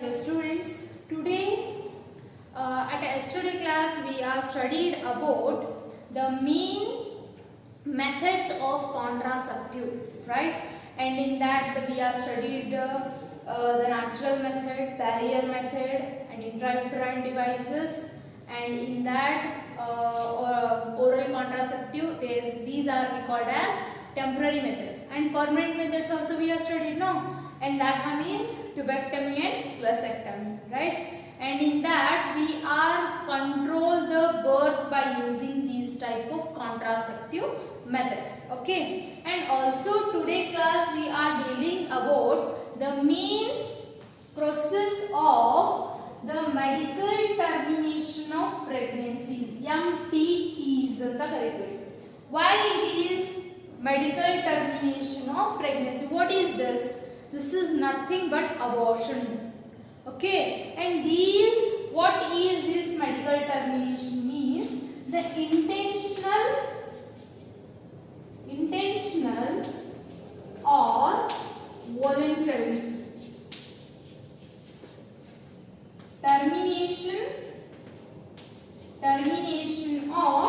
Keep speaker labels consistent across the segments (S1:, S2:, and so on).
S1: Dear students, today at yesterday class we are studied about the main methods of contraceptive, right? And in that we are studied the natural method, barrier method, and intrauterine devices. And in that oral contraceptive, these are called as temporary methods, and permanent methods also we are studied now. And that one is tubectomy and vasectomy, right? And in that we are control the birth by using these type of contraceptive methods, okay? And also today class we are dealing about the main process of the medical termination of pregnancies, MTPs anta kareeತಾರೆ. Why it is medical termination of pregnancy? What is this? This is nothing but abortion, okay? And these, what is this medical termination means? The intentional or voluntary termination of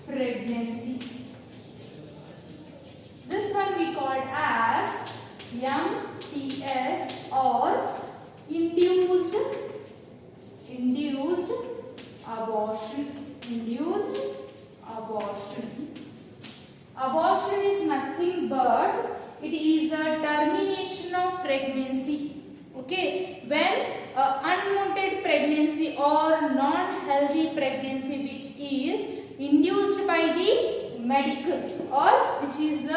S1: pregnancy. This one we called as MTS or induced abortion. Abortion is nothing but it is a termination of pregnancy, okay? When unwanted pregnancy or non-healthy pregnancy which is induced by the medical or which is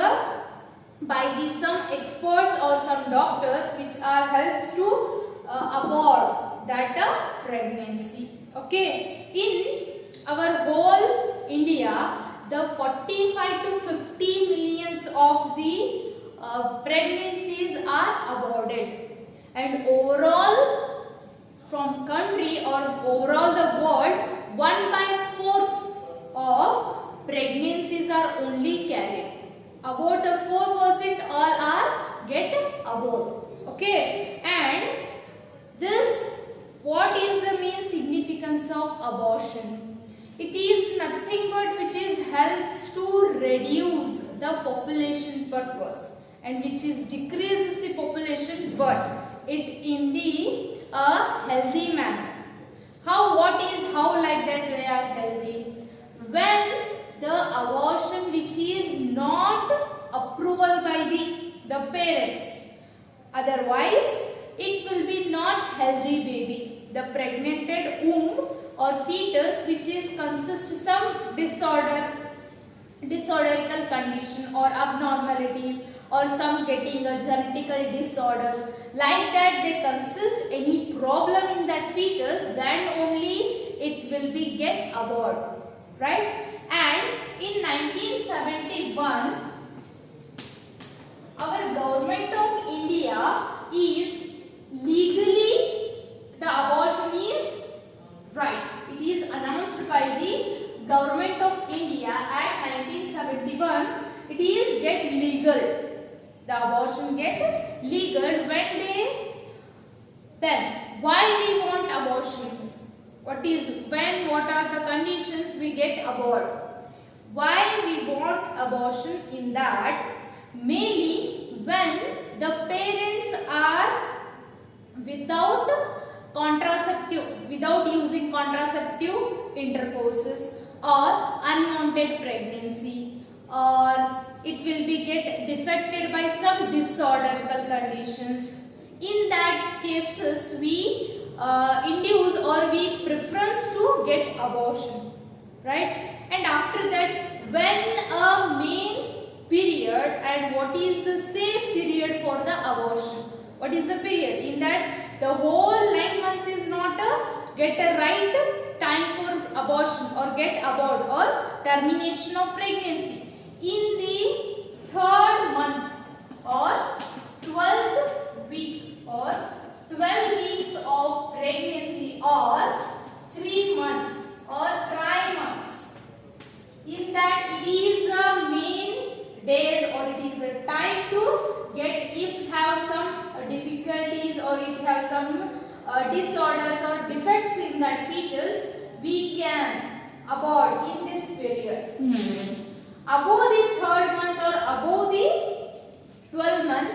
S1: by some experts or some doctors which are helps to abort that pregnancy, okay? In our whole India, the 45 to 50 millions of the pregnancies are aborted, and overall from country or overall the world 1/4 of pregnancies are only carried. About 4% all are get aborted, okay? And this, what is the main significance of abortion? It is nothing but which is helps to reduce the population purpose and which is decreases the population, but it in the healthy manner. How like that they are healthy? When the abortion which is not approval by the parents, otherwise it will be not healthy baby. The pregnanted womb or fetus which is consists some disorderical condition or abnormalities or some getting genetical disorders, like that they consist any problem in that fetus, then only it will be get aborted, right? And in 1971 our government of India is legally the abortion is right. It is announced by the government of India at 1971. It is get legal. The abortion get legal when they, then why we want abortion? What are the conditions we get aborted? Why we want abortion? In that mainly when the parents are without using contraceptive intercourses or unwanted pregnancy, or it will be get defected by some disorderical conditions. In that cases we induce or we preference to get abortion, right? And after that, when a main period, and what is the safe period for the abortion? What is the period? In that the whole 9 months is not get a right time for abortion or get abort or termination of pregnancy. In the 3rd month or 12th week or 12 weeks of pregnancy or 3 months or tri-months, in that it is a main days or it is a time to get if have some difficulties or it have some disorders or defects in that fetus, we can abort in this period. Above the 3rd month or above the 12th month,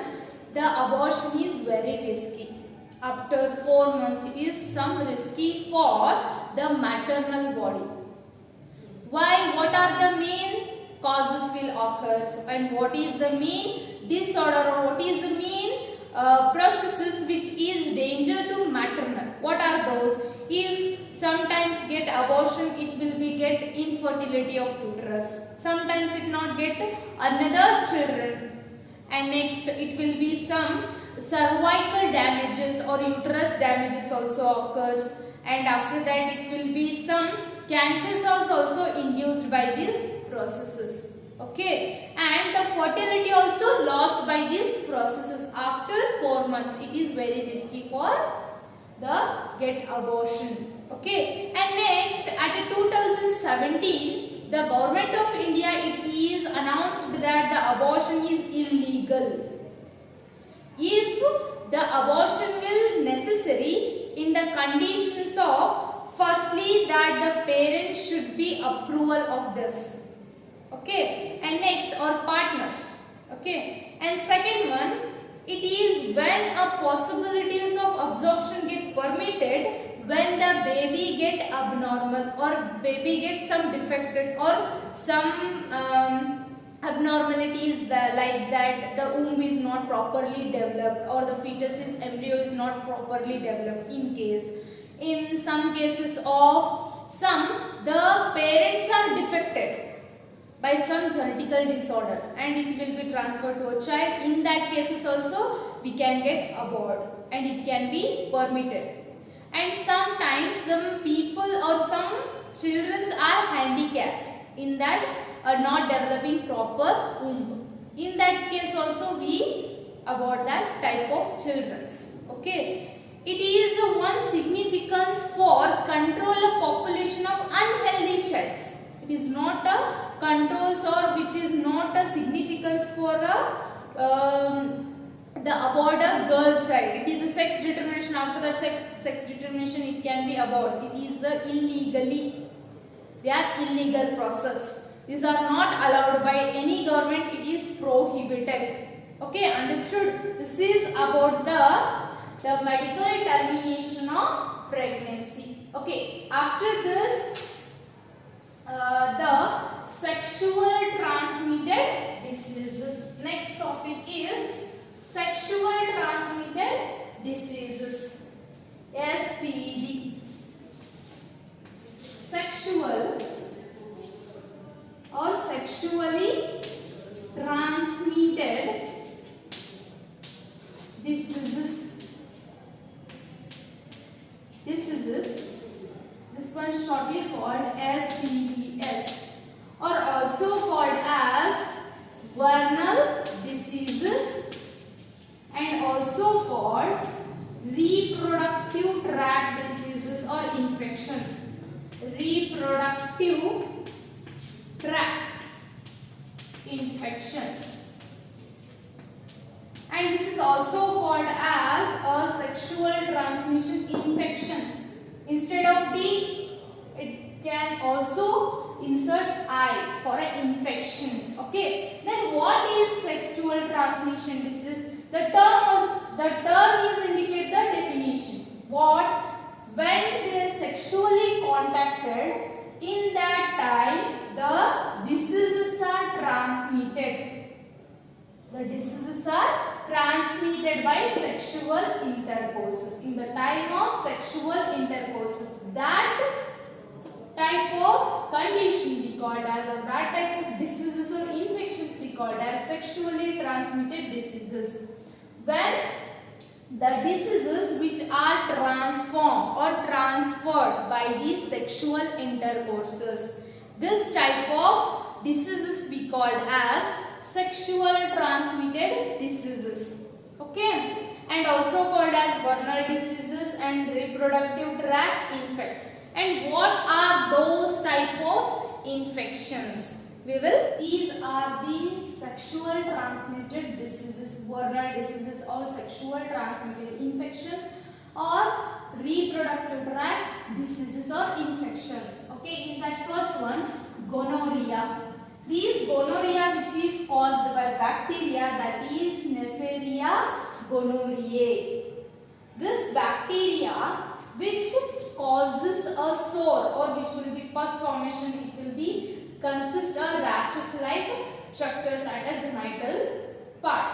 S1: the abortion is very risky. After 4 months, it is some risky for the maternal body. Why? What are the main causes will occur, and what is the main disorder or what is the main processes which is danger to maternal? What are those? If sometimes get abortion, it will be get infertility of uterus. Sometimes it not get another children, and next it will be some cervical damages or uterus damages also occurs, and after that it will be some cancers also induced by these processes. Okay, and the fertility also lost by these processes after 4 months. It is very risky for the get abortion. Okay, and next at 2017, the government of India, it is announced that the abortion is illegal. If the abortion will necessary in the conditions of, firstly, that the parents should be approval of this. Okay, and next, or partners. Okay, and second one, it is when a possibilities of absorption get permitted when the baby get abnormal or baby get some defected or some abnormalities like that the womb is not properly developed or the fetus's embryo is not properly developed. In some cases of some, the parents are defected by some genetical disorders and it will be transferred to a child. In that cases also we can get abort and it can be permitted. And sometimes some people or some children are handicapped in that are not developing proper womb. In that case also we abort that type of children. Okay. It is one significance for control of population of unhealthy childs. It is not a controls or which is not a significance for the abort a girl child. It is a sex determination. After that sex determination it can be abort. It is illegally. They are illegal process. These are not allowed by any government. It is prohibited. Okay, understood? This is about the medical termination of pregnancy. Okay, after this the sexual transmitted diseases. Next topic is sexual transmitted diseases. STD. Sexual or sexually transmitted diseases. This one shortly called STDs or also called as vernal diseases and also called reproductive tract diseases or infections. Reproductive tract infections, and this is also called as a sexual transmission infections. Instead of D, it can also insert I for an infection. Okay. Then what is sexual transmission disease? The term is indicate the definition. What? When they are sexually contacted, in that time the diseases are transmitted. The diseases are transmitted by sexual intercourses. In the time of sexual intercourses, that type of condition we called as, or that type of diseases or infections we called as sexually transmitted diseases. When the diseases which are transformed or transferred by these sexual intercourses, this type of diseases we called as sexual transmitted diseases. Okay, and also called as vernal diseases and reproductive tract infects. And what are those type of infections? We will. These are the sexual transmitted diseases, gonorrhea diseases, or sexual transmitted infections or reproductive tract diseases or infections. Okay, in that first one, gonorrhea. These gonorrhea which is caused by bacteria, that is Neisseria gonorrhoeae. This bacteria which causes a sore or which will be pus formation, it will be consist of rashes like structures at a genital part.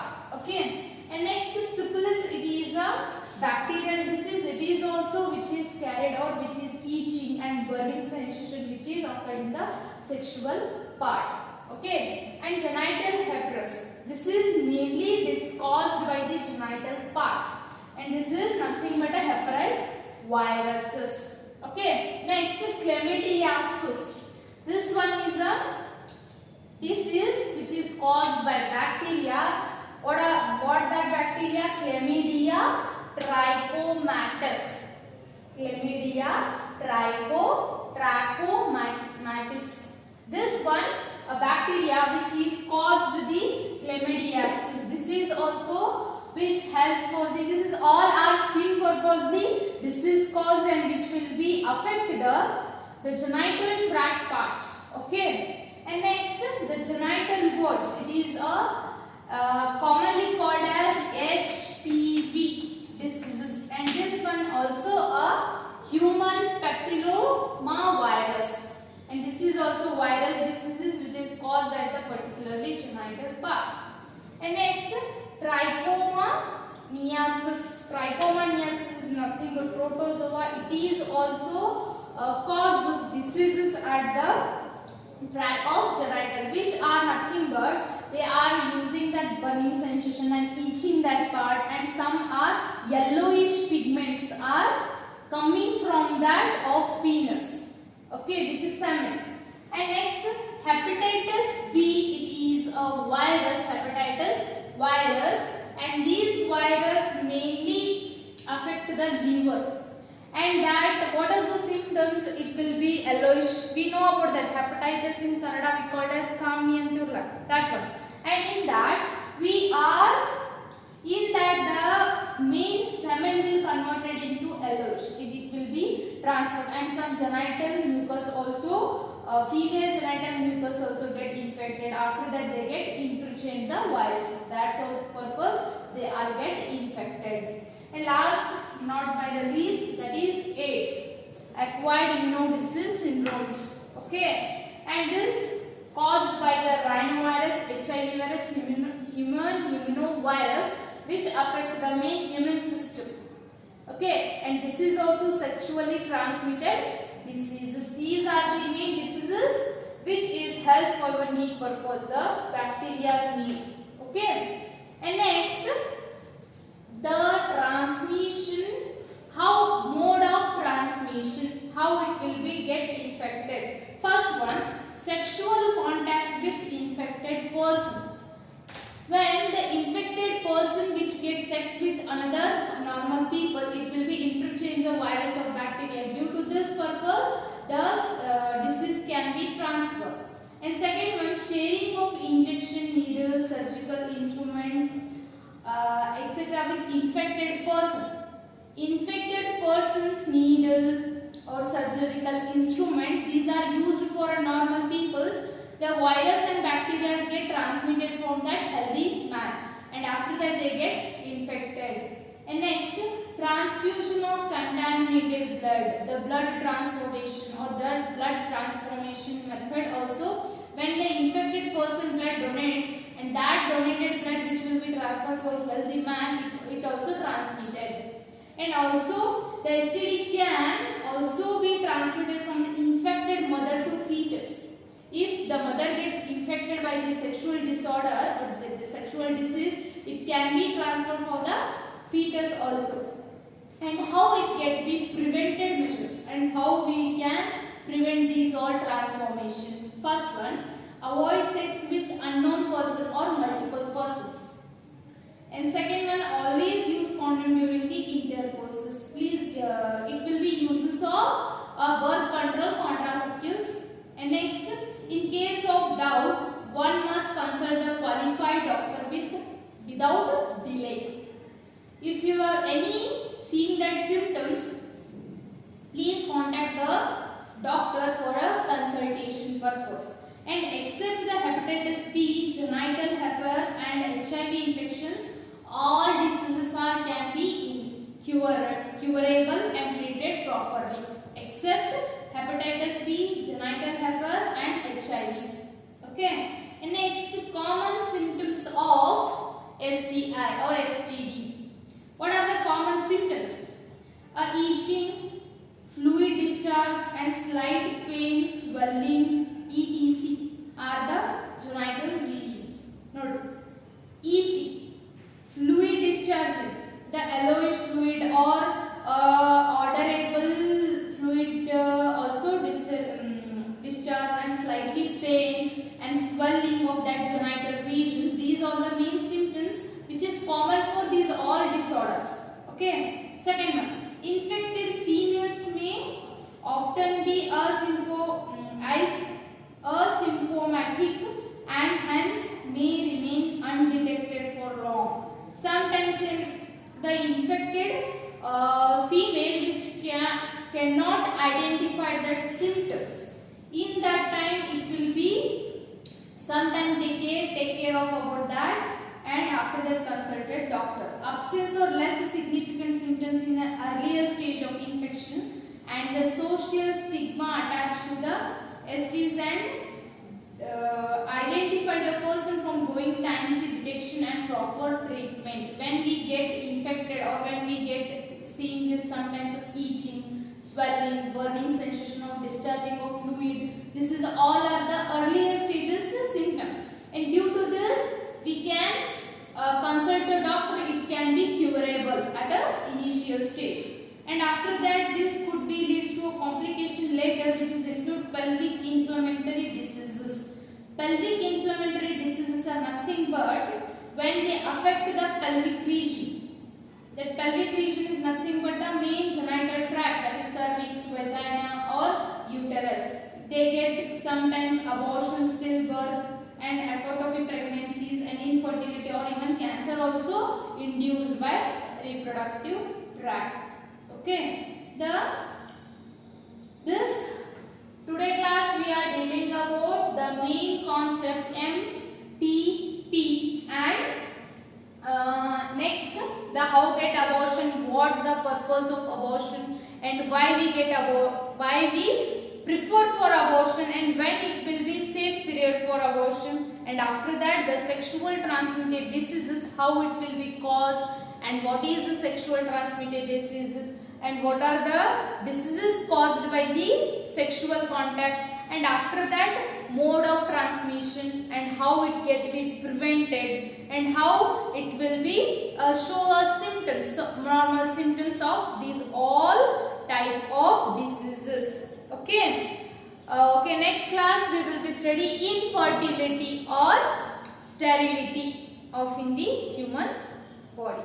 S1: Okay, and next is syphilis. It is a bacterial disease. It is also which is carried or which is itching and burning sensation which is occurred in the sexual part. Okay, and genital herpes. This is mainly caused by the genital parts, and this is nothing but a herpes viruses. Okay, next chlamydiasis. This one is a disease which is caused by bacteria. What that bacteria? Chlamydia trachomatis. Chlamydia trachomatis. This one, a bacteria which is caused the chlamydiasis. This is also which helps for the, this is all our skin purposely disease caused and which will be affect the genital tract parts. Okay, and next the genital warts. It is a commonly called as HPV diseases, and this one also a human papilloma virus, and this is also virus diseases which is caused at the particularly genital parts. And next trichomoniasis. Trichomoniasis is nothing but protozoa. It is also causes diseases at the tract of genital, which are nothing but they are using that burning sensation and itching that part, and some are yellowish pigments are coming from that of penis. Okay, with the semen. And next hepatitis B. It is a virus, hepatitis virus, and these virus mainly affect the liver. And that, what is the symptoms? It will be yellowish. We know about that hepatitis in Kannada we called as Kamni and Turla. That one. And in that the main semen will converted into yellowish. It will be transferred, and some genital mucus also, female genital mucus also get infected. After that they get interchange the viruses. That's our purpose. They are get infected. And last, not by the least, that is AIDS, acquired immunodeficiency syndromes. Okay, and this caused by the rhinovirus, HIV virus, human immunovirus, which affect the main immune system. Okay, and this is also sexually transmitted diseases. These are the main diseases which is helps for your need purpose, the bacteria's need. Okay, and next, the transmission, how mode of transmission, how it will be get infected. First one, sexual contact with infected person. When the infected person which gets sex with another normal people, it will be interchange the virus or bacteria. Due to this purpose, the disease can be transferred. And second one, sharing of injection needles, surgical instrument, etc. with infected person. Infected person's needle or surgical instruments, these are used for normal peoples. The virus and bacteria get transmitted from that healthy man, and after that they get infected. And next, transfusion of contaminated blood, the blood transportation or blood transformation method also. When the infected person blood donates, and that donated blood which will be transferred to a healthy man, it also transmitted. And also the STD can also be transmitted from the infected mother to fetus. If the mother gets infected by the sexual disorder or the sexual disease, it can be transferred for the fetus also. And how it can be prevented measures, and how we can prevent these all transformation. First one, avoid sex with unknown person or multiple persons. And second one, always use condom during the intercourse. Please, it will be uses of birth control contraceptives. And next, in case of doubt, without delay. If you have any seeing that symptoms, please contact the doctor for a consultation purpose. And except the hepatitis B, genital herpes and HIV infections, all diseases can be curable and treated properly. Except hepatitis B, genital herpes and HIV. Okay. And next, common symptoms of STI or STD. What are the common symptoms? Itching, fluid discharge and slight pain, swelling, etc. are the genital regions. Note, itching, fluid discharging, the yellowish fluid or odorable fluid also discharge and slightly pain and swelling of that genital regions. These are the main symptoms which is common for these all disorders. Okay. Second one, infected females may often be asymptomatic and hence may remain undetected for long. Sometimes the infected female which cannot identify that symptoms, in that time it will be sometimes they take care of about that, and after that consulted doctor. Absence or less significant symptoms in an earlier stage of infection and the social stigma attached to the STIs and identify the person from going times detection and proper treatment. When we get infected or when we get seeing this sometimes of itching, swelling, burning sensation of discharging of fluid, this is all are the earlier stages symptoms, and due to this we can consult the doctor. It can be curable at an initial stage, and after that this could be leads to a complication later, which is include pelvic inflammatory diseases. Pelvic inflammatory diseases are nothing but when they affect the pelvic region. That pelvic region is nothing but the main genital tract, that is cervix, vagina or uterus. They get sometimes abortion, stillbirth and ectopic pregnancies and infertility or even cancer also induced by reproductive tract. Okay. This today class we are dealing about the main concept MTP and next the how get abortion, what the purpose of abortion and why we prefer for abortion and when it will be safe period for abortion, and after that the sexual transmitted diseases, how it will be caused and what is the sexual transmitted diseases and what are the diseases caused by the sexual contact, and after that mode of transmission and how it can be prevented and how it will be show us symptoms, normal symptoms of these all type of diseases. Okay. Okay, next class we will be studying infertility or sterility of in the human body.